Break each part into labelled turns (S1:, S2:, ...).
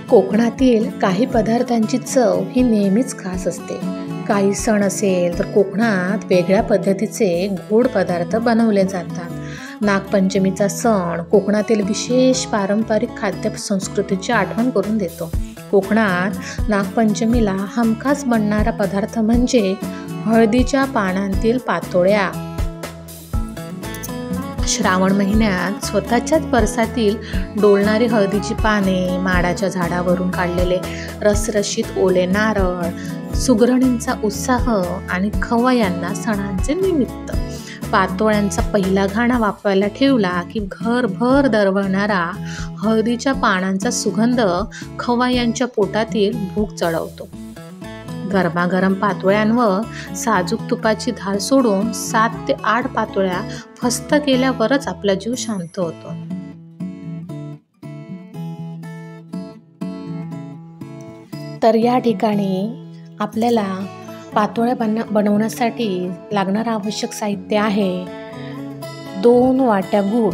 S1: कोकणातील काही पदार्थांची चव ही नेहमीच खास असते. काही सण असेल तर कोकणात वेगळ्या पद्धतीचे गोड पदार्थ बनवले जातात. नागपंचमीचा सण कोकणातील विशेष पारंपरिक खाद्य संस्कृतीची आठवण करून देतो. कोकणात नागपंचमीला हमखास बनणारा पदार्थ म्हणजे हळदीच्या पानांतील पातोळ्या. श्रावण महिन्यात स्वतःच्याच परसातील डोलणारी हळदीची पाने, माडाच्या झाडावरून काढलेले रसरशीत ओले नारळ, सुगरणींचा उत्साह आणि खवय्यांना सणांचे निमित्त. पातोळ्यांचा पहिला घाणा वाफवायला ठेवला की घरभर दरवळणारा हळदीच्या पानांचा सुगंध खवय्यांच्या पोटातील भूक चढवतो. गरमागरम पातोळ्यांवर साजूक तुपाची धार सोडून 7 ते 8 पातोळ्या फस्त केल्यावरच आपला जीव शांत होतो. तर या ठिकाणी आपल्याला पातोळ्या बनवण्यासाठी लागणारं आवश्यक साहित्य आहे 2 वाट्या गूळ,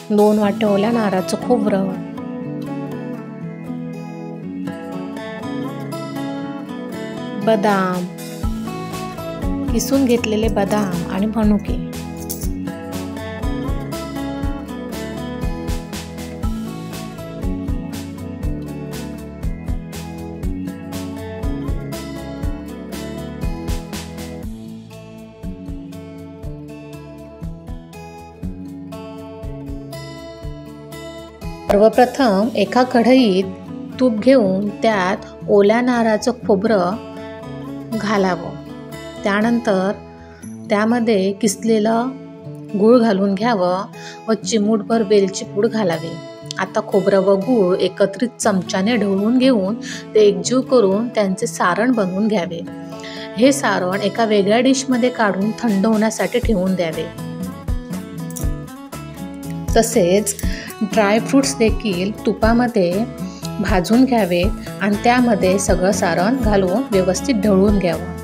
S1: 2 वाट्या ओल्या नारळाचं खोबरं, बदाम, किसून घेतलेले बदाम आणि मनुके, सर्वप्रथम एका कढईत तूप घेऊन त्यात ओल्या नारळाचं खोबरं घालावं. त्यानंतर त्यामध्ये किसलेलं गूळ घालून घ्यावं व चिमूटभर वेलची पूड घालावी. आता खोबरं व गूळ एकत्रित चमच्याने ढवळून घेऊन ते एकजीव करून त्यांचे सारण बनवून घ्यावे. हे सारण एका वेगळ्या डिशमध्ये काढून थंड होण्यासाठी ठेवून द्यावे. तसेच ड्रायफ्रूट्स देखील तुपामध्ये भाजून घ्यावे आणि त्यामध्ये सगळं सारण घालून व्यवस्थित ढवळून घ्यावं.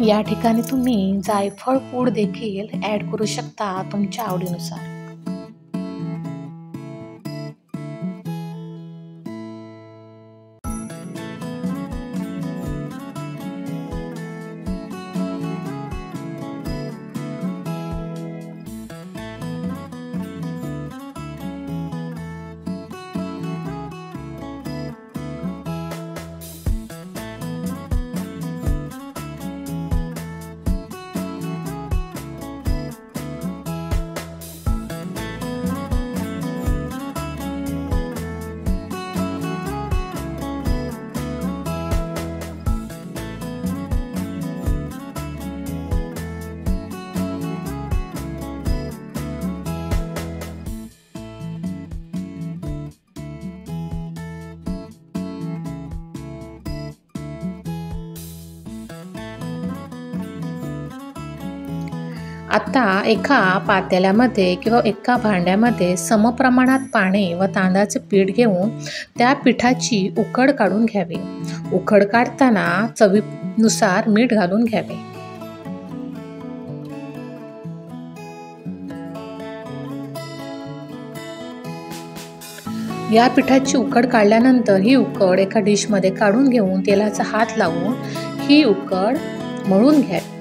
S1: या ठिकाणी तुम्ही जायफळ पूड देखील ॲड करू शकता तुमच्या आवडीनुसार. आता एका पातेल्यामध्ये किंवा एका भांड्यामध्ये समप्रमाणात पाणी व तांदळाचे पीठ घेऊन त्या पिठाची उकड काढून घ्यावी. उकड काढताना चवीनुसार मीठ घालून घ्यावे. या पिठाची उकड काढल्यानंतर ही उकड एका डिशमध्ये काढून घेऊन तेलाचा हात लावून ही उकड मळून घ्यावी.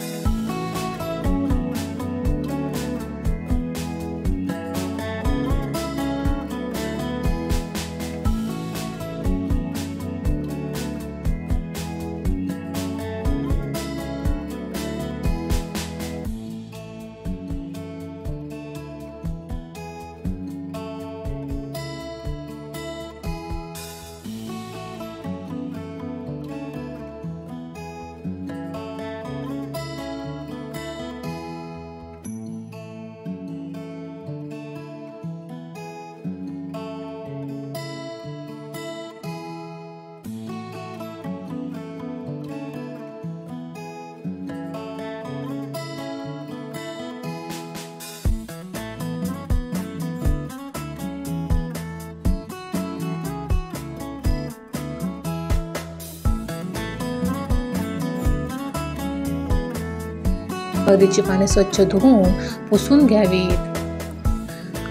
S1: हळदीची पाने स्वच्छ धुवून पुसून घ्यावीत.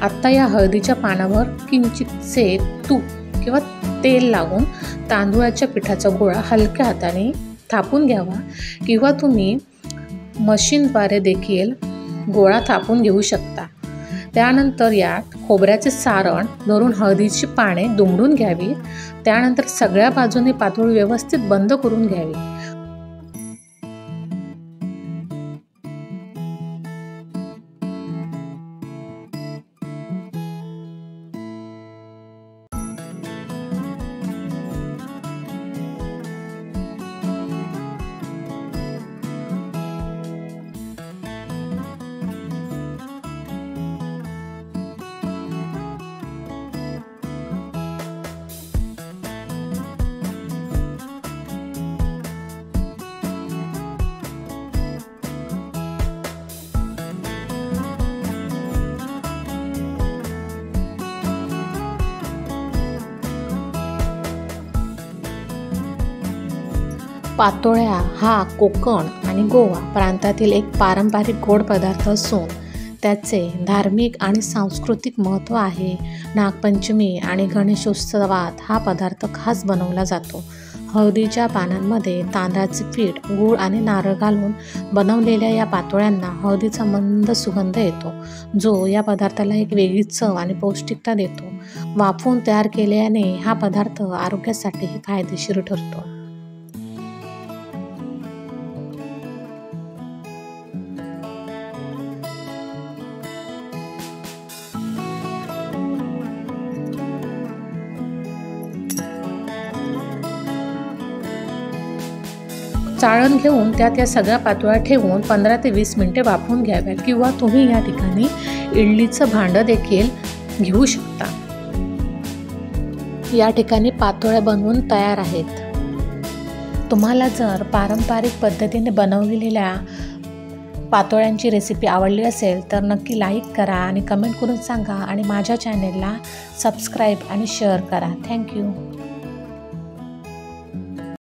S1: आत्ता या हळदीच्या पानावर किंचितसे तूप किंवा तेल लावून तांदूळाच्या पिठाचा गोळा हलक्या हाताने थापून घ्यावा किंवा तुम्ही मशीनद्वारे देखील गोळा थापून घेऊ शकता. त्यानंतर यात खोबऱ्याचे सारण भरून हळदीची पाने दुमडून घ्यावी. त्यानंतर सगळ्या बाजूने पातोळी व्यवस्थित बंद करून घ्यावी. पातोळ्या हा कोकण आणि गोवा प्रांतातील एक पारंपरिक गोड पदार्थ असून त्याचे धार्मिक आणि सांस्कृतिक महत्त्व आहे. नागपंचमी आणि गणेशोत्सवात हा पदार्थ खास बनवला जातो. हळदीच्या पानांमध्ये तांदळाचे पीठ, गूळ आणि नारळ घालून बनवलेल्या या पातोळ्यांना हळदीचा मंद सुगंध येतो, जो या पदार्थाला एक वेगळी चव आणि पौष्टिकता देतो. वाफवून तयार केल्याने हा पदार्थ आरोग्यासाठीही फायदेशीर ठरतो. चाळण घेऊन त्यात या सगळ्या पातोळ्या ठेवून 15 ते 20 मिनिटे वाफवून घ्याव्यात किंवा तुम्ही या ठिकाणी इडलीचं भांडं देखील घेऊ शकता. या ठिकाणी पातोळ्या बनवून तयार आहेत. तुम्हाला जर पारंपरिक पद्धतीने बनवलेल्या पातोळ्यांची रेसिपी आवडली असेल तर नक्की लाईक करा आणि कमेंट करून सांगा आणि माझ्या चॅनेलला सबस्क्राईब आणि शेअर करा. थँक्यू.